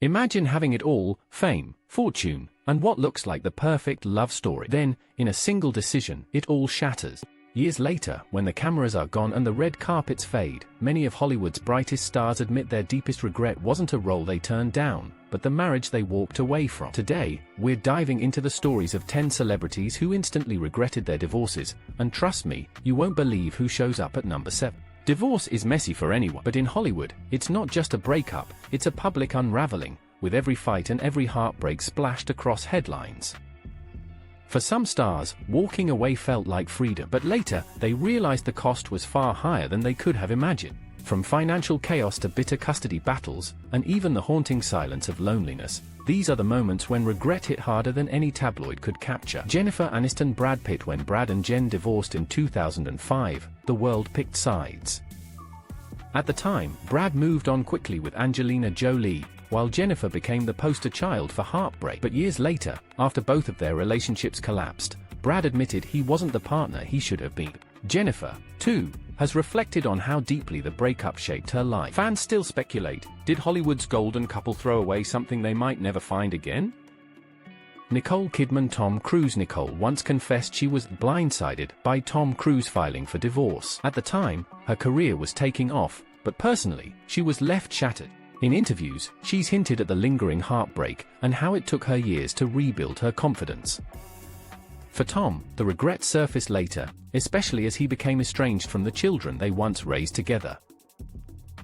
Imagine having it all: fame, fortune, and what looks like the perfect love story. Then, in a single decision, it all shatters. Years later, when the cameras are gone and the red carpets fade, many of Hollywood's brightest stars admit their deepest regret wasn't a role they turned down, but the marriage they walked away from. Today, we're diving into the stories of 10 celebrities who instantly regretted their divorces, and trust me, you won't believe who shows up at number 7. Divorce is messy for anyone, but in Hollywood, it's not just a breakup, it's a public unraveling, with every fight and every heartbreak splashed across headlines. For some stars, walking away felt like freedom, but later, they realized the cost was far higher than they could have imagined. From financial chaos to bitter custody battles, and even the haunting silence of loneliness, these are the moments when regret hit harder than any tabloid could capture. Jennifer Aniston, Brad Pitt. When Brad and Jen divorced in 2005, the world picked sides. At the time, Brad moved on quickly with Angelina Jolie, while Jennifer became the poster child for heartbreak. But years later, after both of their relationships collapsed, Brad admitted he wasn't the partner he should have been. Jennifer, too, has reflected on how deeply the breakup shaped her life. Fans still speculate, did Hollywood's golden couple throw away something they might never find again? Nicole Kidman. Tom Cruise. Nicole once confessed she was blindsided by Tom Cruise filing for divorce. At the time, her career was taking off, but personally, she was left shattered. In interviews, she's hinted at the lingering heartbreak and how it took her years to rebuild her confidence. For Tom, the regret surfaced later, especially as he became estranged from the children they once raised together.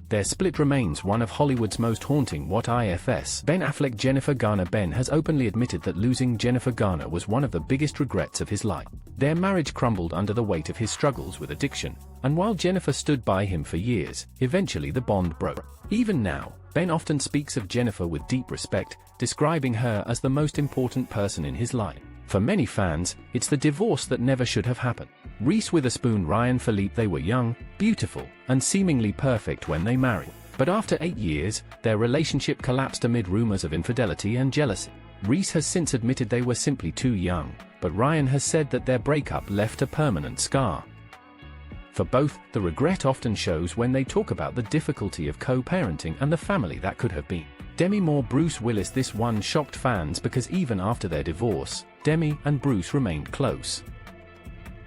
Their split remains one of Hollywood's most haunting what-ifs. Ben Affleck. Jennifer Garner. Ben has openly admitted that losing Jennifer Garner was one of the biggest regrets of his life. Their marriage crumbled under the weight of his struggles with addiction, and while Jennifer stood by him for years, eventually the bond broke. Even now, Ben often speaks of Jennifer with deep respect, describing her as the most important person in his life. For many fans, it's the divorce that never should have happened. Reese Witherspoon. Ryan Phillippe. They were young, beautiful, and seemingly perfect when they married. But after 8 years, their relationship collapsed amid rumors of infidelity and jealousy. Reese has since admitted they were simply too young, but Ryan has said that their breakup left a permanent scar. For both, the regret often shows when they talk about the difficulty of co-parenting and the family that could have been. Demi Moore. Bruce Willis. This one shocked fans because even after their divorce, Demi and Bruce remained close.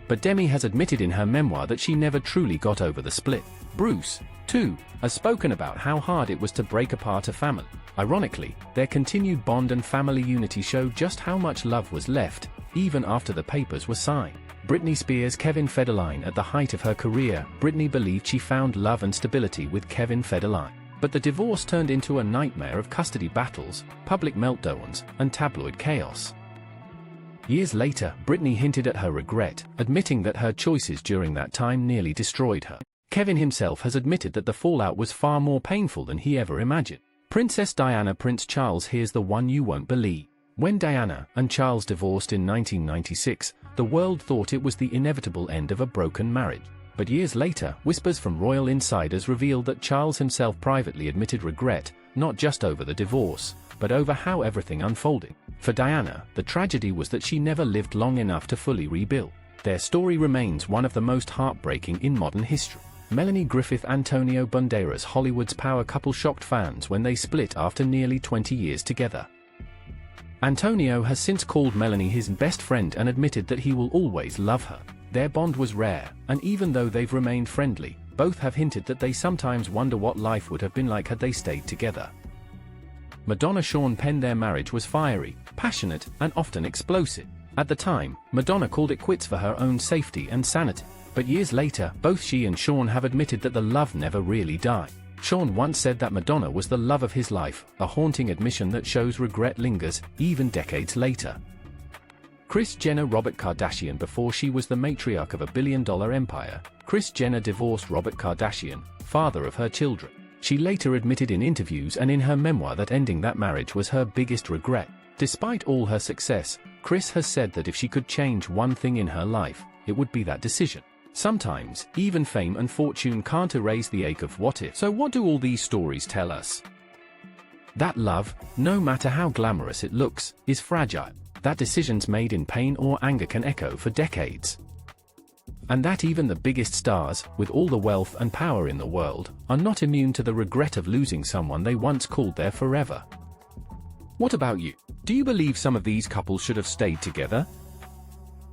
But Demi has admitted in her memoir that she never truly got over the split. Bruce, too, has spoken about how hard it was to break apart a family. Ironically, their continued bond and family unity show just how much love was left, even after the papers were signed. Britney Spears. Kevin Federline. At the height of her career, Britney believed she found love and stability with Kevin Federline. But the divorce turned into a nightmare of custody battles, public meltdowns, and tabloid chaos. Years later, Britney hinted at her regret, admitting that her choices during that time nearly destroyed her. Kevin himself has admitted that the fallout was far more painful than he ever imagined. Princess Diana. Prince Charles. Here's the one you won't believe. When Diana and Charles divorced in 1996, the world thought it was the inevitable end of a broken marriage. But years later, whispers from royal insiders revealed that Charles himself privately admitted regret, not just over the divorce, but over how everything unfolded. For Diana, the tragedy was that she never lived long enough to fully rebuild. Their story remains one of the most heartbreaking in modern history. Melanie Griffith. Antonio Banderas. Hollywood's power couple shocked fans when they split after nearly 20 years together. Antonio has since called Melanie his best friend and admitted that he will always love her. Their bond was rare, and even though they've remained friendly, both have hinted that they sometimes wonder what life would have been like had they stayed together. Madonna. Sean Penn. Their marriage was fiery, passionate, and often explosive. At the time, Madonna called it quits for her own safety and sanity. But years later, both she and Sean have admitted that the love never really died. Sean once said that Madonna was the love of his life, a haunting admission that shows regret lingers, even decades later. Kris Jenner. Robert Kardashian. Before she was the matriarch of a billion-dollar empire, Kris Jenner divorced Robert Kardashian, father of her children. She later admitted in interviews and in her memoir that ending that marriage was her biggest regret. Despite all her success, Kris has said that if she could change one thing in her life, it would be that decision. Sometimes, even fame and fortune can't erase the ache of what if. So what do all these stories tell us? That love, no matter how glamorous it looks, is fragile. That decisions made in pain or anger can echo for decades. And that even the biggest stars, with all the wealth and power in the world, are not immune to the regret of losing someone they once called their forever. What about you? Do you believe some of these couples should have stayed together?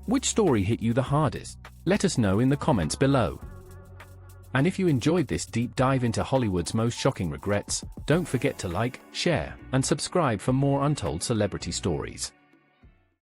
Which story hit you the hardest? Let us know in the comments below. And if you enjoyed this deep dive into Hollywood's most shocking regrets, don't forget to like, share, and subscribe for more untold celebrity stories.